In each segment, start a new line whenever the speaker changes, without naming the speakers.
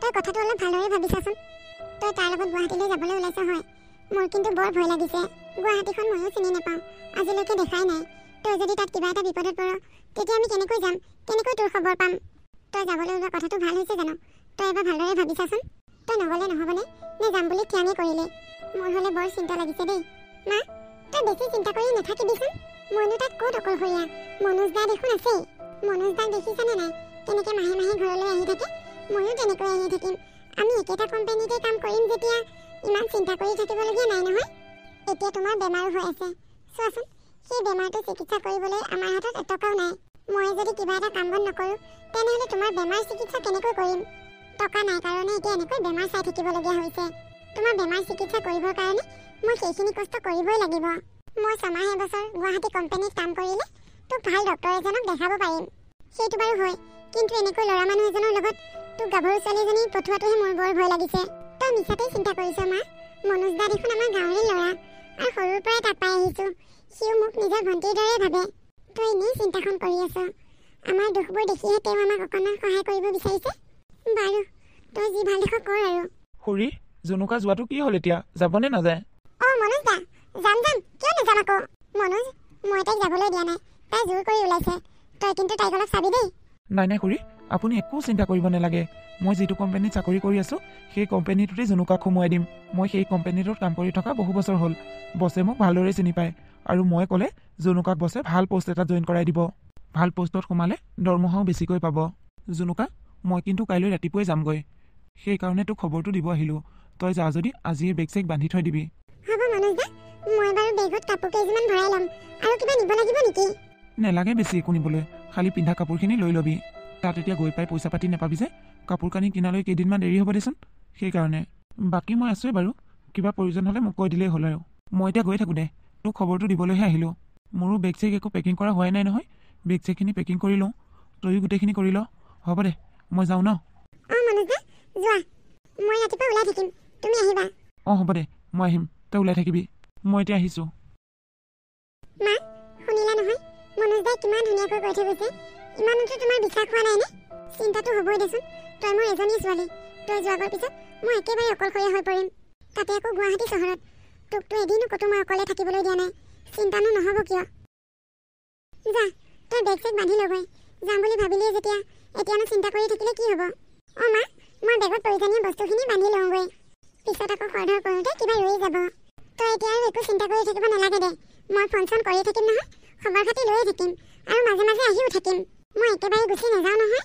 তই কথাটো অলপ ভালদৰে ভাবিছাচোন। তই তাৰ লগত গুৱাহাটীলৈ যাবলৈ ওলাইছ হয়, মোৰ কিন্তু বৰ ভয় লাগিছে। গুৱাহাটীখন ময়ো চিনি নাপাওঁ, আজিলৈকে দেখাই নাই। তই যদি তাত কিবা এটা বিপদত পৰ, তেতিয়া আমি কেনেকৈ যাম, কেনেকৈ তোৰ খবৰ পাম? তই যাবলৈ ওলোৱা কথাটো ভাল হৈছে জানো? তই এবাৰ ভালদৰে ভাবিছাচোন। তই নগ'লে নহ'বনে, নে যাম বুলি ঠিৰাঙি কৰিলে? মোৰ হ'লে বৰ চিন্তা লাগিছে দেই। মা, তই বেছি চিন্তা কৰি নাথাকিবিচোন। মইনো তাত ক'ত অকলশৰীয়া, মনোজ দা দেখোন আছেই। মনোজ দাক দেখিছানে নাই, কেনেকৈ মাহে মাহে ঘৰলৈ আহি থাকে? ময়ো তেনেকৈ আহি থাকিম। আমি একেটা কোম্পানীতে কাম কৰিম যেতিয়া ইমান চিন্তা কৰি থাকিবলগীয়া নাই নহয়। এতিয়া তোমাৰ বেমাৰো হৈ আছে, চোৱাচোন। সেই বেমাৰটো চিকিৎসা কৰিবলৈ আমাৰ হাতত এটকাও নাই। মই যদি কিবা এটা কাম বন নকৰোঁ, তেনেহ'লে তোমাৰ বেমাৰ চিকিৎসা কেনেকৈ কৰিম? টকা নাই কাৰণে এতিয়া এনেকৈ বেমাৰ চাই থাকিবলগীয়া হৈছে। তোমাৰ বেমাৰ চিকিৎসা কৰিবৰ কাৰণে মই সেইখিনি কষ্ট কৰিবই লাগিব। মই 6 মাহ এবছৰ গুৱাহাটী কোম্পানীত কাম কৰিলে তোক ভাল ডক্তৰ এজনক দেখাব পাৰিম। সেইটো বাৰু হয়, কিন্তু এনেকৈ ল'ৰা মানুহ এজনৰ লগত তোক গাভৰু ছোৱালী এজনী পঠোৱাটোহে মোৰ বৰ ভয় লাগিছে। তই মিছাতেই চিন্তা কৰিছ মা। মনোজ দা দেখোন আমাৰ গাঁৱৰে ল'ৰা, আৰু সৰুৰ পৰাই তাত পাই আহিছোঁ। সিও মোক নিজৰ ভণ্টিৰ দৰে ভাবে। তই এনেই চিন্তাখন কৰি আছ। আমাৰ দুখবোৰ দেখিহে তেওঁ আমাক অকণমান সহায় কৰিব বিচাৰিছে। বাৰু, তই যি ভাল দেখ কৰ আৰু।
খুৰী, জুনুকা যোৱাটো কি হ'ল এতিয়া, যাবনে নাযায়?
মনোজ দা, যাম কিয় নাযাম আকৌ। মনোজ, মই তাইক যাবলৈ দিয়া নাই। তাই জোৰ কৰি ওলাইছে। তই কিন্তু তাইক অলপ চাবি দেই।
নাই খুৰী, আপুনি একো চিন্তা কৰিব নালাগে। মই যিটো কোম্পানীত চাকৰি কৰি আছোঁ, সেই কোম্পানীটোতে জুনুকাক সোমোৱাই দিম। মই সেই কোম্পানীটোত কাম কৰি থকা বহু বছৰ হ'ল। বছে মোক ভালদৰে চিনি পায়, আৰু মই ক'লে জুনুকাক বছে ভাল পোষ্ট এটাত জইন কৰাই দিব। ভাল পোষ্টত সোমালে দৰমহাও বেছিকৈ পাব। জুনুকা, মই কিন্তু কাইলৈ ৰাতিপুৱাই যামগৈ। সেইকাৰণে তোক খবৰটো দিব আহিলোঁ। তই যা যদি আজিয়ে বেগ চেগ বান্ধি থৈ দিবি।
হ'ব মনোজ দা, মই বাৰু বেগত কাপোৰ কেইযোৰমান ভৰাই ল'ম। আৰু কিবা নিব লাগিব নেকি?
নেলাগে বেছি একো নিবলৈ, খালি পিন্ধা কাপোৰখিনি লৈ ল'বি। তাত এতিয়া গৈ পাই পইচা পাতি নাপাবি যে, কাপোৰ কানি কিনালৈ কেইদিনমান দেৰি হ'ব দেচোন। সেইকাৰণে বাকী মই আছোৱেই বাৰু, কিবা প্ৰয়োজন হ'লে মোক কৈ দিলেই হ'ল আৰু। মই এতিয়া গৈ থাকোঁ দে, তোক খবৰটো দিবলৈহে আহিলোঁ। মোৰো বেগ চেগ একো পেকিং কৰা হোৱাই নাই নহয়। বেগ চেগখিনি পেকিং কৰি লওঁ, তয়ো গোটেইখিনি কৰি ল। হ'ব দে, মই যাওঁ ন?
মনোজ দা, যোৱা। মই ৰাতিপুৱা ওলাই থাকিম, তুমি আহিবা।
হ'ব দে, মই আহিম, তই ওলাই থাকিবি। মই এতিয়া আহিছোঁ।
মা, শুনিলা নহয়? মনোজ দাই কিমান ধুনীয়াকৈ কৈ থৈ গৈছে। ইমানতো তোমাৰ বিশ্বাস হোৱা নাইনে? চিন্তাটো হ'বই দেচোন। তই মোৰ এজনী ছোৱালী। তই যোৱাৰ পিছত মই একেবাৰে অকলশৰীয়া হৈ পৰিম, তাতে আকৌ গুৱাহাটী চহৰত। তোকতো এদিনো ক'তো মই অকলে থাকিবলৈ দিয়া নাই। চিন্তানো নহ'ব কিয়? যা, তই বেগ চেগ বান্ধি ল'গৈ। যাম বুলি ভাবিলেই যেতিয়া, এতিয়ানো চিন্তা কৰি থাকিলে কি হ'ব? মা, মই বেগত প্ৰয়োজনীয় বস্তুখিনি বান্ধি লওঁগৈ। পিছত আকৌ খৰধৰ কৰোঁতে কিবা ৰৈ যাব। তই এতিয়া আৰু একো চিন্তা কৰি থাকিব নালাগে দে। মই ফোন চোন কৰি থাকিম নহয়, খবৰ খাতি লৈয়ে থাকিম, আৰু মাজে মাজে আহিও থাকিম। মই একেবাৰে গুচি নাযাওঁ নহয়।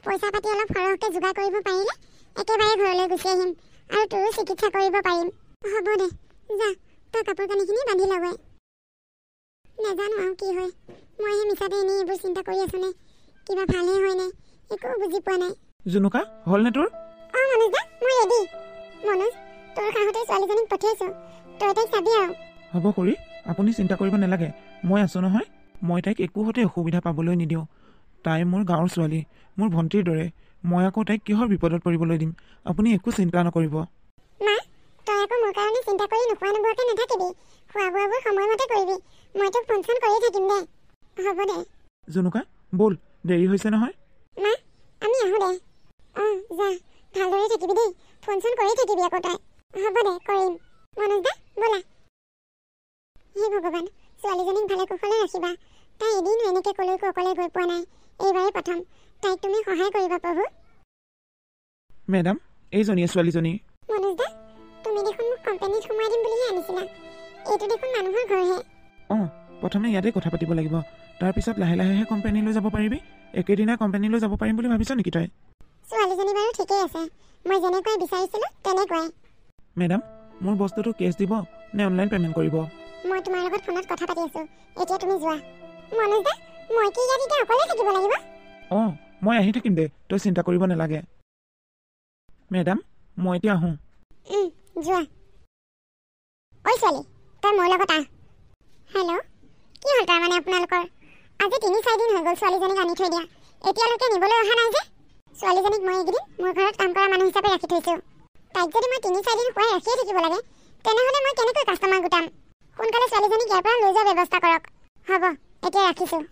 পইচা পাতি অলপ সৰহকৈ যোগাৰ কৰিব পাৰিলে একেবাৰে ঘৰলৈ গুচি আহিম, আৰু তোৰো চিকিৎসা কৰিব পাৰিম। হ'ব দে, যা, তই কাপোৰ কানিখিনি বান্ধি ল'গৈ। নাজানো আৰু কি হয়, মইহে মিছাতে এনেই এইবোৰ চিন্তা কৰি আছোঁ নে কিবা ভালহে হয় নাই, একো বুজি পোৱা নাই।
জুনুকা, হ'লনে তোৰ?
মনোজ দা, মই ৰেডি। মনোজ, তোৰ সাহতে ছোৱালীজনীক পঠিয়াইছোঁ, তই তাইক চাবি আৰু।
হ'ব খুৰী, আপুনি চিন্তা কৰিব নালাগে, মই আছোঁ নহয়। মই তাইক একোহতে অসুবিধা পাবলৈ নিদিওঁ। তাই মোৰ গাঁৱৰ ছোৱালী, মোৰ ভণ্টিৰ দৰে। মই আকৌ তাইক কিহৰ বিপদত পৰিবলৈ দিম? আপুনি একো চিন্তা নকৰিব।
মা, তই আকৌ মোৰ কাৰণে চিন্তা কৰি নোখোৱা নোবোৱাকৈ নাথাকিবি। খোৱা বোৱাবোৰ সময়মতে কৰিবি। মই তোক ফোন চোন কৰি থাকিম দে। হ'ব দে।
জুনুকা, ব'ল, দেৰি হৈছে নহয়।
মা, আমি আহোঁ দে। যা, ভালদৰে থাকিবি দেই। ফোন চোন কৰি থাকিবি আকৌ তই। হ'ব দে, কৰিম। মনোজ দা, ব'লা। হে ভগৱান, ছোৱালীজনীক ভালে কুশলে ৰাখিবা। তাই এদিনো এনেকৈ কলৈকো অকলে গৈ পোৱা নাই। এইবাৰেই প্ৰথম। তাইক তুমি সহায় কৰিবা প্ৰভু।
মেডাম, এইজনীয়ে ছোৱালীজনী।
মনোজ দা, তুমি দেখোন মোক কোম্পানীত সোমাই দিম বুলিহে আনিছিলা। এইটো দেখোন মানুহৰ ঘৰহে।
প্ৰথমে ইয়াতে কথা পাতিব লাগিব, তাৰপিছত লাহে লাহেহে কোম্পানীলৈ যাব পাৰিবি। একেদিনাই কোম্পানীলৈ যাব পাৰিম বুলি ভাবিছ নেকি তই?
ছোৱালীজনী বাৰু ঠিকেই আছে, মই যেনেকৈ বিচাৰিছিলোঁ তেনেকুৱাই।
মেডাম, মোৰ বস্তুটো কেছ দিব নে অনলাইন পে'মেণ্ট কৰিব?
মই তোমাৰ লগত ফোনত কথা পাতি আছোঁ, এতিয়া তুমি যোৱা। মনোজ দা, মই কি ইয়াত এতিয়া অকলে থাকিব লাগিব?
মই আহি থাকিম দে, তই চিন্তা কৰিব নালাগে। মেডাম, মই এতিয়া আহোঁ।
যোৱা। ঐ ছোৱালী, তই মোৰ লগত আহ। হেল্ল', কি হ'ল তাৰমানে আপোনালোকৰ? আজি 3-4 দিন হৈ গ'ল ছোৱালীজনীক আনি থৈ দিয়া, এতিয়ালৈকে নিবলৈ অহা নাই যে? ছোৱালীজনীক মই এইকেইদিন মোৰ ঘৰত কাম কৰা মানুহ হিচাপে ৰাখি থৈছোঁ। তাইক যদি মই 3-4 দিন খুৱাই ৰাখিয়ে থাকিব লাগে, তেনেহ'লে মই কেনেকৈ কাষ্টমাৰ গোটাম? সোনকালে ছোৱালীজনীক ইয়াৰ পৰা লৈ যোৱাৰ ব্যৱস্থা কৰক। হ'ব, এতিয়া ৰাখিছোঁ।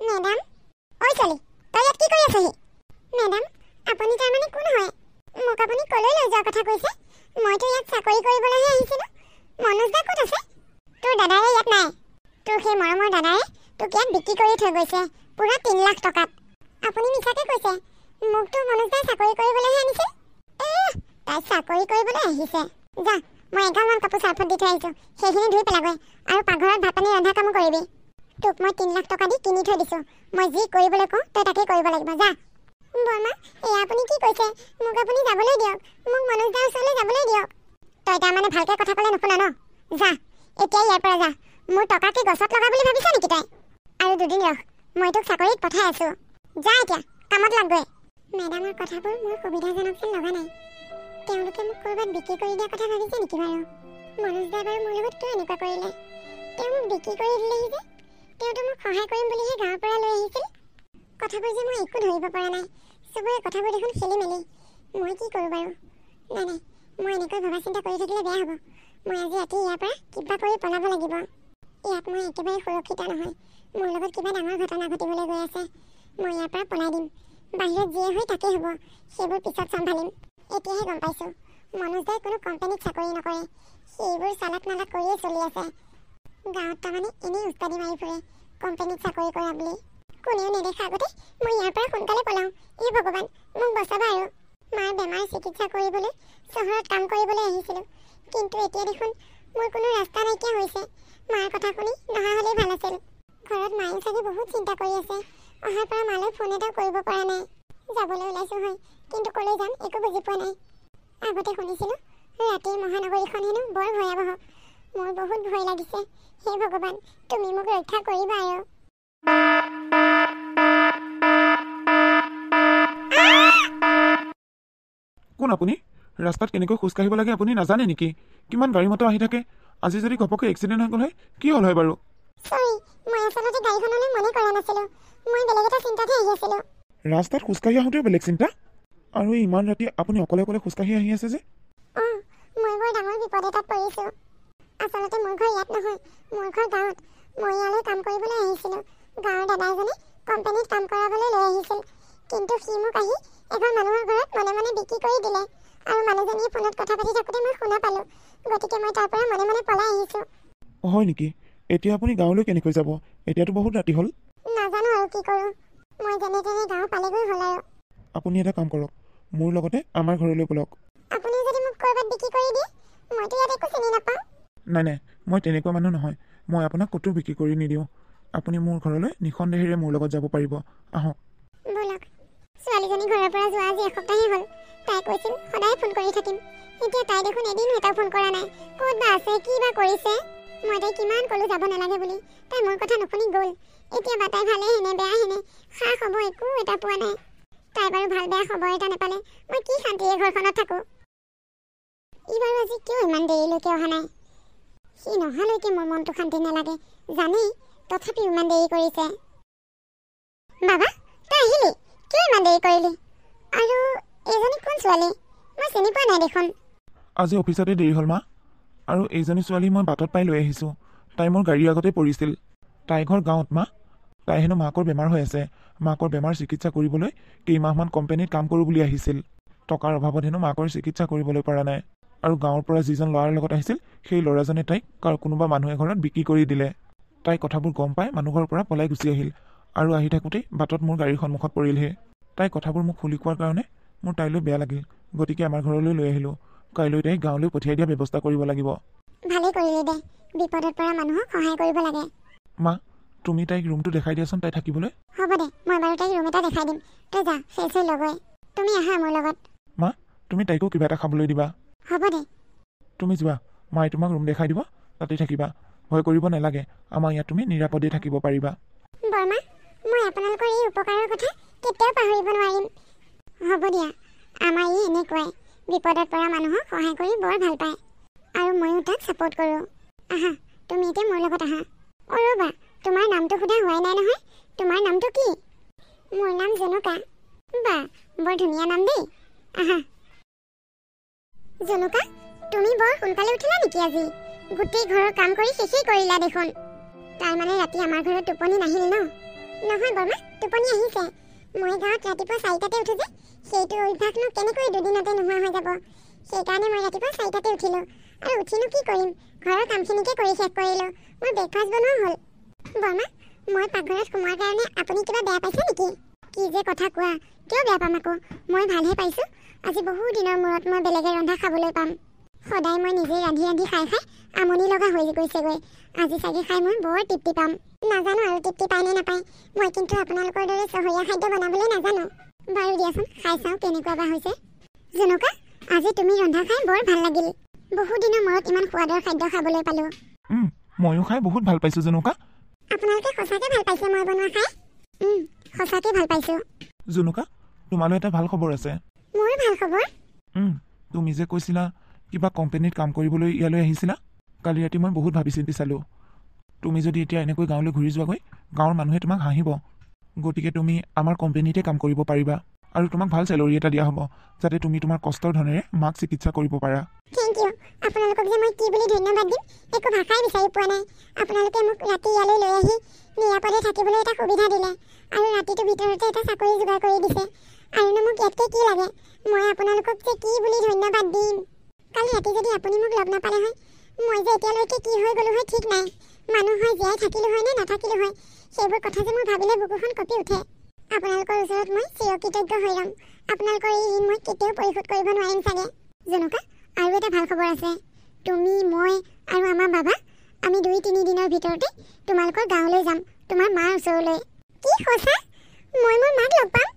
মেডাম, ঐ ছোৱালী, তই ইয়াত কি কৰি আছহি? মেডাম, আপুনি তাৰমানে কোন হয়? মোক আপুনি কলৈ লৈ যোৱাৰ কথা কৈছে? মইতো ইয়াত চাকৰি কৰিবলৈহে আহিছিলোঁ। মনোজ দা ক'ত আছে? তোৰ দাদাৰে ইয়াত নাই। তোৰ সেই মৰমৰ দাদাৰে তোক ইয়াত বিক্ৰী কৰি থৈ গৈছে পুৰা 3 লাখ টকাত। আপুনি মিছাকে কৈছে। মোকতো মনোজ দাই চাকৰি কৰিবলৈহে আনিছে। তাই চাকৰি কৰিবলৈ আহিছে। যা, মই এগালমান কাপোৰ চাৰ্ফত দি থৈ আহিছোঁ, সেইখিনি ধুই পেলাগৈ আৰু পাকঘৰত ভাত পানী ৰন্ধা কামো কৰিবি। তোক মই 3 লাখ টকা দি কিনি থৈ দিছোঁ। মই যি কৰিবলৈ কওঁ তই তাকেই কৰিব লাগিব। যা। বৰমা, এয়া আপুনি কি কৈছে? মোক আপুনি যাবলৈ দিয়ক। মোক মনোজ দাৰ ওচৰলৈ যাবলৈ দিয়ক। তই তাৰমানে ভালকৈ কথা ক'লে নুশুনা ন? যা, এতিয়াই ইয়াৰ পৰা যা। মোৰ টকা কি গছত লগা বুলি ভাবিছা নেকি তই? আৰু 2 দিন ৰখ, মই তোক চাকৰিত পঠাই আছোঁ। যা এতিয়া, কামত লাগগৈ। মেডামৰ কথাবোৰ মোৰ সুবিধাজনক যেন লগা নাই। তেওঁলোকে মোক ক'ৰবাত বিক্ৰী কৰি দিয়া কথা ভাবিছে নেকি বাৰু? মনোজ দাই বাৰু মোৰ লগত কিয় এনেকুৱা কৰিলে? তেওঁ মোক বিক্ৰী কৰি দিলেহি যে। তেওঁতো মোক সহায় কৰিম বুলিহে গাঁৱৰ পৰা লৈ আহিছিল। কথাবোৰ যে মই একো ধৰিব পৰা নাই। চবৰে কথাবোৰ দেখোন খেলি মেলি। মই কি কৰোঁ বাৰু? নাই, মই এনেকৈ ভবা চিন্তা কৰি থাকিলে বেয়া হ'ব। মই আজি ৰাতি ইয়াৰ পৰা কিবা কৰি পলাব লাগিব। ইয়াত মই একেবাৰে সুৰক্ষিত নহয়। মোৰ লগত কিবা ডাঙৰ ঘটনা ঘটিবলৈ গৈ আছে। মই ইয়াৰ পৰা পলাই দিম। বাহিৰত যিয়ে হয় তাকেই হ'ব। সেইবোৰ পিছত চম্ভালিম। এতিয়াহে গম পাইছোঁ, মনোজ দাই কোনো কোম্পানীত চাকৰি নকৰে। সেইবোৰ চালাক নালাক কৰিয়ে চলি আছে। গাঁৱত তাৰমানে এনেই উস্তাদি মাৰি ফুৰে কোম্পানীত চাকৰি কৰা বুলি। কোনেও নেদেখা আগতে মই ইয়াৰ পৰা সোনকালে পলাওঁ। হে ভগৱান, মোক বচাবা আৰু। মাৰ বেমাৰ চিকিৎসা কৰিবলৈ চহৰত কাম কৰিবলৈ আহিছিলোঁ, কিন্তু এতিয়া দেখোন মোৰ কোনো ৰাস্তা নাইকিয়া হৈছে। মাৰ কথা শুনি নহা হ'লেই ভাল আছিল। ঘৰত মায়ে চাগে বহুত চিন্তা কৰি আছে। অহাৰ পৰা মালৈ ফোন এটাও কৰিব পৰা নাই। যাবলৈ ওলাইছোঁ হয়, কিন্তু ক'লৈ যাম একো বুজি পোৱা নাই। আগতে শুনিছিলোঁ ৰাতিৰ মহানগৰীখন হেনো বৰ ভয়াৱহ। মোৰ বহুত ভয় লাগিছে। হে ভগৱান, তুমি মোক ৰক্ষা কৰিবা আৰু।
কোন আপুনি? ৰাস্তাত কেনেকৈ খোজকাঢ়িব লাগে আপুনি নাজানে নেকি? কিমান গাড়ী মটৰ আহি থাকে। আজি যদি ঘপককৈ এক্সিডেণ্ট হৈ গ'ল হয়, কি হ'ল হয় বাৰু?
সৰি, মই আচলতে গাড়ীখনলৈ মনে কৰা নাছিলোঁ। মই বেলেগ এটা চিন্তাতহে আহি আছিলোঁ।
ৰাস্তাত খোজকাঢ়ি আহোঁতেও বেলেগ চিন্তা? আৰু ইমান ৰাতি আপুনি অকলে অকলে খোজকাঢ়ি আহি আছে যে?
মই বৰ ডাঙৰ বিপদ এটাত পৰিছোঁ। আচলতে মোৰ ঘৰ ইয়াত নহয়, মোৰ ঘৰ গাঁৱত। মই ইয়ালৈ কাম কৰিবলৈ আহিছিলোঁ। গাঁৱৰ দাদা এজনে কোম্পানীত কাম কৰাবলৈ লৈ আহিছিল, কিন্তু সি মোক আহি এঘৰ মানুহৰ ঘৰত মনে মনে বিক্ৰী কৰি দিলে। আৰু মানুহজনীয়ে ফোনত কথা পাতি থাকোঁতে মই শুনা পালোঁ। গতিকে মই তাৰ পৰা মনে মনে পলাই আহিছোঁ।
হয় নেকি? এতিয়া আপুনি গাঁৱলৈ কেনেকৈ যাব? এতিয়াতো বহুত ৰাতি হ'ল।
নাজানো আৰু কি কৰোঁ। মই যেনে তেনে গাঁও পালেগৈ হ'ল আৰু।
আপুনি এটা কাম কৰক, মোৰ লগতে আমাৰ ঘৰলৈ বলক।
আপুনি যদি মোক ক'ৰবাত বিক্ৰী কৰি দিয়ে, মইতো ইয়াত একো চিনি নাপাওঁ।
নাই, মই তেনেকুৱা মানুহ নহয়। মই আপোনাক ক'তো বিক্ৰী কৰি নিদিওঁ। আপুনি মোৰ ঘৰলৈ নিঃসন্দেহেৰে মোৰ লগত যাব পাৰিব। আহক।
ব'লক। ছোৱালীজনী ঘৰৰ পৰা যোৱা আজি এসপ্তাহেই হ'ল। তাই কৈছিল সদায় ফোন কৰি থাকিম। এতিয়া তাই দেখোন এদিন এটা ফোন কৰা নাই। ক'ত বা আছে, কি বা কৰিছে। মই তাই কিমান ক'লোঁ যাব নালাগে বুলি, তাই মোৰ কথা নুশুনি গ'ল। এতিয়া বা তাই ভালে হেনে বেয়া হেনে খা খবৰ একো এটা পোৱা নাই। তাই বাৰু ভাল বেয়া খবৰ এটা নাপালে মই কি শান্তিৰে ঘৰখনত থাকোঁ। ই বাৰু আজি কিয় ইমান দেৰিলৈকে অহা নাই? সি নহালৈকে মোৰ মনটো শান্তি নালাগে জানেই, তথাপিও ইমান দেৰি কৰিছে। বাবা, তই আহিলি? কিয় ইমান দেৰি কৰিলি? আৰু এইজনী কোন ছোৱালী? মই চিনি পোৱা নাই দেখোন।
আজি অফিচতে দেৰি হ'ল মা। আৰু এইজনী ছোৱালী মই বাটত পাই লৈ আহিছোঁ। তাই মোৰ গাড়ীৰ আগতে পৰিছিল। তাই ঘৰ গাঁৱত মা। তাই হেনো মাকৰ বেমাৰ হৈ আছে। মাকৰ বেমাৰ চিকিৎসা কৰিবলৈ কেইমাহমান কোম্পানীত কাম কৰোঁ বুলি আহিছিল। টকাৰ অভাৱত হেনো মাকৰ চিকিৎসা কৰিবলৈ পৰা নাই। আৰু গাঁৱৰ পৰা যিজন ল'ৰাৰ লগত আহিছিল, সেই ল'ৰাজনে তাইক কোনোবা মানুহ এঘৰত বিক্ৰী কৰি দিলে। তাই কথাবোৰ গম পাই মানুহঘৰৰ পৰা পলাই গুচি আহিল। আৰু আহি থাকোঁতেই বাটত মোৰ গাড়ীৰ সন্মুখত পৰিলহি। তাই কথাবোৰ মোক খুলি কোৱাৰ কাৰণে মোৰ তাইলৈ বেয়া লাগিল। গতিকে আমাৰ ঘৰলৈ লৈ আহিলোঁ। কাইলৈ তাইক গাঁৱলৈ পঠিয়াই দিয়া ব্যৱস্থা কৰিব লাগিব।
ভালেই কৰিলি দে, বিপদত পৰা মানুহক সহায় কৰিব লাগে।
মা, তুমি তাইক ৰুমটো দেখাই দিয়াচোন তাই থাকিবলৈ।
হ'ব দে, মই বাৰু তাইক ৰুম এটা দেখাই দিম। তই যা, ফ্ৰেছ হৈ লগৈ। তুমি আহা মোৰ লগত।
মা, তুমি তাইকো কিবা এটা খাবলৈ দিবা।
হ'ব দে।
তুমি যোৱা, মায়ে তোমাক ৰুম দেখাই দিব, তাতে থাকিবা। ভয় কৰিব নালাগে, আমাৰ ইয়াত তুমি নিৰাপদে থাকিব পাৰিবা।
বৰমা, মই আপোনালোকৰ এই উপকাৰৰ কথা কেতিয়াও পাহৰিব নোৱাৰিম। হ'ব দিয়া, আমাৰ ই এনেকুৱাই বিপদত পৰা মানুহক সহায় কৰি বৰ ভাল পায়। আৰু ময়ো তাক ছাপোৰ্ট কৰোঁ। আহা, তুমি এতিয়া মোৰ লগত আহা। ৰ'বা, তোমাৰ নামটো সোধা হোৱাই নাই নহয়। তোমাৰ নামটো কি? মোৰ নাম জনুকা। বা, বৰ ধুনীয়া নাম দেই। আহা। জনুকা, তুমি বৰ সোনকালে উঠিলা নেকি আজি? গোটেই ঘৰৰ কাম কৰি শেষেই কৰিলা দেখোন। তাৰমানে ৰাতি আমাৰ ঘৰত টোপনি নাহিল ন? নহয় বৰমা, টোপনি আহিছে। মই গাঁৱত ৰাতিপুৱা 4টাতে উঠো যে সেইটো অভ্যাসনো কেনেকৈ দুদিনতে নোহোৱা হৈ যাব। সেইকাৰণে মই ৰাতিপুৱা 4টাতে উঠিলোঁ আৰু উঠিনো কি কৰিম, ঘৰৰ কামখিনিকে কৰি শেষ কৰিলোঁ। মোৰ ব্ৰেকফাষ্ট বনোৱা হ'ল। বৰমা, মই পাকঘৰত সোমোৱাৰ কাৰণে আপুনি কিবা বেয়া পাইছে নেকি? কি যে কথা কোৱা, কিয় বেয়া পাম আকৌ? মই ভালহে পাইছোঁ। আজি বহু দিনৰ মূৰত মই বেলেগে ৰন্ধা খাবলৈ পাম। সদায় মই নিজে ৰান্ধি ৰান্ধি খাই খাই আমনি লগা হৈ গৈছেগৈ। আজি চাগে খাই মই বৰ তৃপ্তি পাম। নাজানো আৰু তৃপ্তি পায় নে নাপায়। মই কিন্তু আপোনালোকৰ দৰে চহৰীয়া খাদ্য বনাবলৈ নাজানো। বাৰু দিয়াচোন, খাই চাওঁ কেনেকুৱা বা হৈছে। জুনুকা, আজি তুমি ৰন্ধা খাই বৰ ভাল লাগিল। বহু দিনৰ মূৰত ইমান সোৱাদৰ খাদ্য খাবলৈ পালোঁ।
ময়ো খাই বহুত ভাল পাইছোঁ জুনুকা।
আপোনালোকে সঁচাকৈ ভাল পাইছে মই বনোৱা খাই? সঁচাকৈ ভাল পাইছোঁ।
জুনুকা, তোমালৈ এটা ভাল খবৰ আছে।
মোৰো ভাল খবৰ।
তুমি যে কৈছিলা কিবা কোম্পানীত কাম কৰিবলৈ ইয়ালৈ আহিছিলা, কালি ৰাতি মই বহুত ভাবি চিন্তি চালোঁ। তুমি যদি এতিয়া এনেকৈ গাঁৱলৈ ঘূৰি যোৱাগৈ, গাঁৱৰ মানুহে তোমাক হাঁহিব। গতিকে তুমি আমাৰ কোম্পানীতে কাম কৰিব পাৰিবা আৰু তোমাক ভাল চেলৰি এটা দিয়া হ'ব, যাতে তুমি তোমাৰ কষ্টৰ ধনেৰে মাক চিকিৎসা কৰিব পাৰা।
Thank you. আপোনালোকক যে মই কি বুলি ধন্যবাদ দিম একো ভাষাই বিচাৰি পোৱা নাই। আপোনালোকে মোক ৰাতি ইয়ালৈ লৈ আহি নিৰাপদে থাকিবলৈ এটা সুবিধা দিলে আৰু ৰাতিটোৰ ভিতৰতে এটা চাকৰি যোগাৰ কৰি দিছে। আৰুনো মোক ইয়াতকৈ কি লাগে? মই আপোনালোকক যে কি বুলি ধন্যবাদ দিম। কালি ৰাতি যদি আপুনি মোক লগ নাপালে হয়, মই যে এতিয়ালৈকে কি হৈ গ'লো হয় ঠিক নাই। মানুহ হয় জীয়াই থাকিলোঁ হয় নে নাথাকিলোঁ হয়, সেইবোৰ কথা যে মোৰ ভাবিলে বুকুখন কঁপি উঠে। আপোনালোকৰ ওচৰত মই চিৰকৃতজ্ঞ হৈ ৰ'ম। আপোনালোকৰ এই ঋণ মই কেতিয়াও পৰিশোধ কৰিব নোৱাৰিম চাগে। জুনুকা, আৰু এটা ভাল খবৰ আছে। তুমি, মই আৰু আমাৰ বাবা আমি 2-3 দিনৰ ভিতৰতে তোমালোকৰ গাঁৱলৈ যাম, তোমাৰ মাৰ ওচৰলৈ। কি সঁচা? মই মোৰ মাক লগ পাম?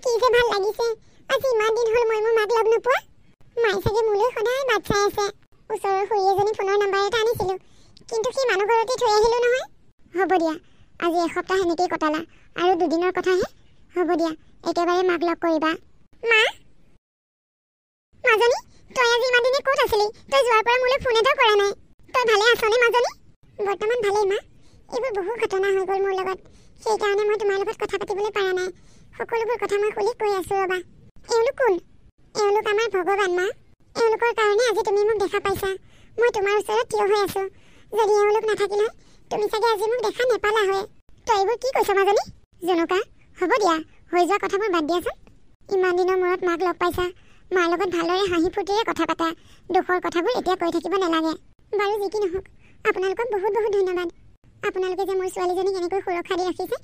কি যে ভাল লাগিছে। আজি ইমান দিন হ'ল মই মোৰ মাক লগ নোপোৱা। মায়ে চাগে মোলৈ সদায় বাট চাই আছে। ওচৰৰ খুৰী এজনী ফোনৰ নাম্বাৰ এটা আনিছিলোঁ, কিন্তু সেই মানুহ ঘৰতে থৈ আহিলোঁ নহয়। হ'ব দিয়া, আজি এসপ্তাহ এনেকেই কটালা আৰু 2 দিনৰ কথাহে। হ'ব দিয়া, একেবাৰে মাক লগ কৰিবা। মা, মাজনী, তই আজি ইমান দিনে ক'ত আছিলি? তই যোৱাৰ পৰা মোলৈ ফোন এটাও কৰা নাই। তই ভালে আছনে মাজনী? বৰ্তমান ভালেই মা। এইবোৰ বহু ঘটনা হৈ গ'ল মোৰ লগত, সেইকাৰণে মই তোমাৰ লগত কথা পাতিবলৈ পৰা নাই। সকলোবোৰ কথা মই খুলি কৈ আছোঁ ৰ'বা। এওঁলোক কোন? এওঁলোক আমাৰ ভগৱান মা। এওঁলোকৰ কাৰণে আজি তুমি মোক দেখা পাইছা। মই তোমাৰ ওচৰত থিয় হৈ আছোঁ। যদি এওঁলোক নাথাকিল হয়, তুমি চাগে আজি মোক দেখা নেপালা হয়। তই এইবোৰ কি কৈছ মাজনী? জুনুকা, হ'ব দিয়া, হৈ যোৱা কথাবোৰ বাদ দিয়াচোন। ইমান দিনৰ মূৰত মাক লগ পাইছা, মাৰ লগত ভালদৰে হাঁহি ফূৰ্তিৰে কথা পাতা। দুখৰ কথাবোৰ এতিয়া কৈ থাকিব নালাগে। বাৰু যি কি নহওক, আপোনালোকক বহুত বহুত ধন্যবাদ। আপোনালোকে যে মোৰ ছোৱালীজনীক এনেকৈ সুৰক্ষা দি ৰাখিছে,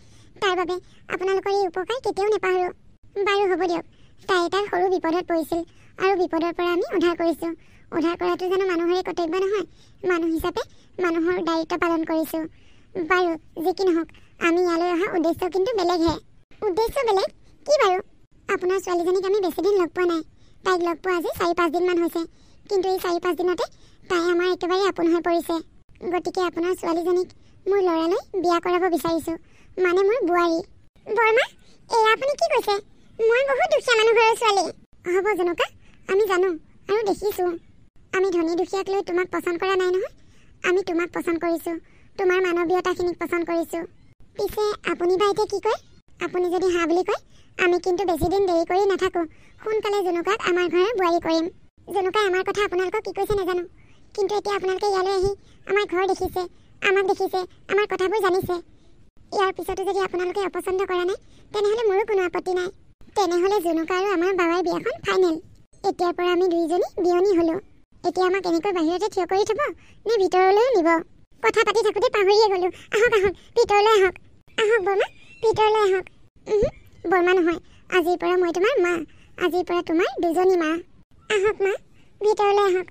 তাৰ বাবে আপোনালোকৰ এই উপকাৰ কেতিয়াও নেপাহৰোঁ। বাৰু হ'ব দিয়ক, তাই এটা সৰু বিপদত পৰিছিল আৰু বিপদৰ পৰা আমি উদ্ধাৰ কৰিছোঁ। উদ্ধাৰ কৰাটো জানো মানুহৰে কৰ্তব্য নহয়? মানুহ হিচাপে মানুহৰ দায়িত্ব পালন কৰিছোঁ। বাৰু যি কি নহওক, আমি ইয়ালৈ অহা উদ্দেশ্য কিন্তু বেলেগহে। উদ্দেশ্য বেলেগ? কি বাৰু? আপোনাৰ ছোৱালীজনীক আমি বেছিদিন লগ পোৱা নাই। তাইক লগ পোৱা আজি 4-5 দিনমান হৈছে, কিন্তু এই 4-5 দিনতে তাই আমাৰ একেবাৰে আপোন হৈ পৰিছে। গতিকে আপোনাৰ ছোৱালীজনীক মোৰ ল'ৰালৈ বিয়া কৰাব বিচাৰিছোঁ, মানে মোৰ বোৱাৰী। বৰমা, এয়া আপুনি কি কৈছে? মই বহুত দুখীয়া মানুহ ঘৰৰ ছোৱালী। হ'ব জুনুকা, আমি জানো আৰু দেখিছোঁ। আমি ধনী দুখীয়াক লৈ তোমাক পচন্দ কৰা নাই নহয়। আমি তোমাক পচন্দ কৰিছোঁ, তোমাৰ মানৱীয়তাখিনিক পচন্দ কৰিছোঁ। পিছে আপুনি বা এতিয়া কি কয়? আপুনি যদি হা বুলি কয়, আমি কিন্তু বেছিদিন দেৰি কৰি নাথাকোঁ। সোনকালে জুনুকাক আমাৰ ঘৰৰ বোৱাৰী কৰিম। জুনুকাই আমাৰ কথা আপোনালোকক কি কৈছে নাজানো, কিন্তু এতিয়া আপোনালোকে ইয়ালৈ আহি আমাৰ ঘৰ দেখিছে, আমাক দেখিছে, আমাৰ কথাবোৰ জানিছে। ইয়াৰ পিছতো যদি আপোনালোকে অপচন্দ কৰা নাই, তেনেহ'লে মোৰো কোনো আপত্তি নাই। তেনেহ'লে জুনুকা আৰু আমাৰ বাবাৰ বিয়াখন ফাইনেল। এতিয়াৰ পৰা আমি দুয়োজনী বিয়নী হ'লোঁ। এতিয়া আমাক এনেকৈ বাহিৰতে থিয় কৰি থ'ব নে ভিতৰলৈও নিব? কথা পাতি থাকোঁতে পাহৰিয়ে গ'লোঁ। আহক আহক, ভিতৰলৈ আহক। আহক বৰমা, ভিতৰলৈ আহক। বৰমা নহয়, আজিৰ পৰা মই তোমাৰ মা। আজিৰ পৰা তোমাৰ দুজনী মা। আহক মা, ভিতৰলৈ আহক।